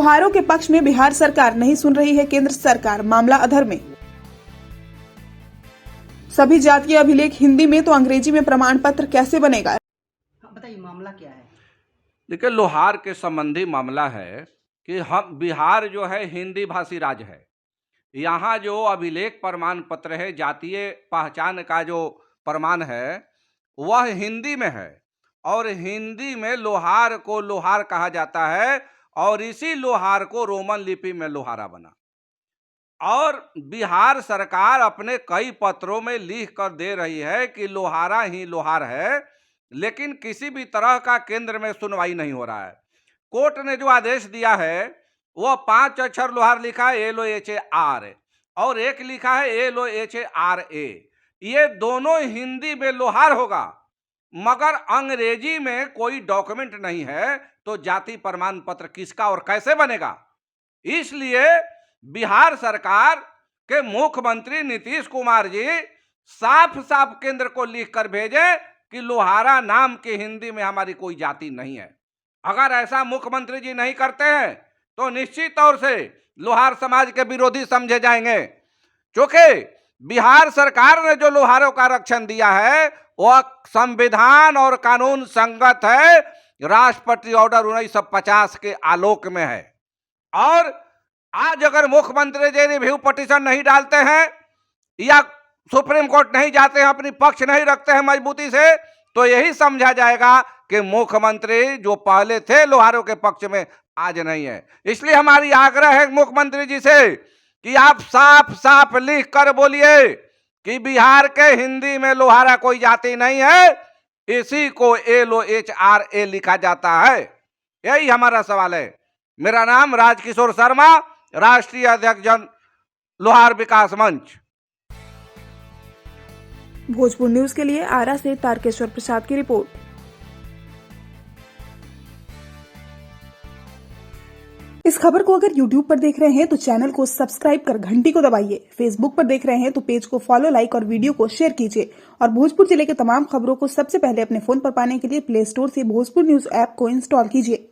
लोहारों के पक्ष में बिहार सरकार नहीं सुन रही है केंद्र सरकार, मामला अधर में। सभी जातीय अभिलेख हिंदी में तो अंग्रेजी में प्रमाण पत्र कैसे बनेगा? बताइए मामला क्या है। देखिए, लोहार के संबंधी मामला है कि हम बिहार जो है हिंदी भाषी राज्य है। यहाँ जो अभिलेख प्रमाण पत्र है, जातीय पहचान का जो प्रमाण है, वह हिंदी में है और हिंदी में लोहार को लोहार कहा जाता है और इसी लोहार को रोमन लिपि में लोहारा बना। और बिहार सरकार अपने कई पत्रों में लिख कर दे रही है कि लोहारा ही लोहार है, लेकिन किसी भी तरह का केंद्र में सुनवाई नहीं हो रहा है। कोर्ट ने जो आदेश दिया है वो 5 अक्षर लोहार लिखा है LOHAR और एक लिखा है LOHRA। ये दोनों हिंदी में लोहार होगा, मगर अंग्रेजी में कोई डॉक्यूमेंट नहीं है, तो जाति प्रमाण पत्र किसका और कैसे बनेगा? इसलिए बिहार सरकार के मुख्यमंत्री नीतीश कुमार जी साफ साफ केंद्र को लिख कर भेजे कि लोहारा नाम की हिंदी में हमारी कोई जाति नहीं है। अगर ऐसा मुख्यमंत्री जी नहीं करते हैं तो निश्चित तौर से लोहार समाज के विरोधी समझे जाएंगे, क्योंकि बिहार सरकार ने जो लोहारों का आरक्षण दिया है वह संविधान और कानून संगत है, राष्ट्रपति ऑर्डर 1950 के आलोक में है। और आज अगर मुख्यमंत्री जी रिव्यू पिटीशन नहीं डालते हैं या सुप्रीम कोर्ट नहीं जाते हैं, अपनी पक्ष नहीं रखते हैं मजबूती से, तो यही समझा जाएगा कि मुख्यमंत्री जो पहले थे लोहारों के पक्ष में आज नहीं है। इसलिए हमारी आग्रह है मुख्यमंत्री जी से कि आप साफ साफ लिख कर बोलिए कि बिहार के हिंदी में लोहारा कोई जाति नहीं है, इसी को LOHRA लिखा जाता है। यही हमारा सवाल है। मेरा नाम राजकिशोर शर्मा, राष्ट्रीय अध्यक्ष जन लोहार विकास मंच। भोजपुर न्यूज के लिए आरा से तारकेश्वर प्रसाद की रिपोर्ट। इस खबर को अगर YouTube पर देख रहे हैं तो चैनल को सब्सक्राइब कर घंटी को दबाइए। Facebook पर देख रहे हैं तो पेज को फॉलो, लाइक और वीडियो को शेयर कीजिए। और भोजपुर जिले के तमाम खबरों को सबसे पहले अपने फोन पर पाने के लिए प्ले स्टोर से भोजपुर न्यूज ऐप को इंस्टॉल कीजिए।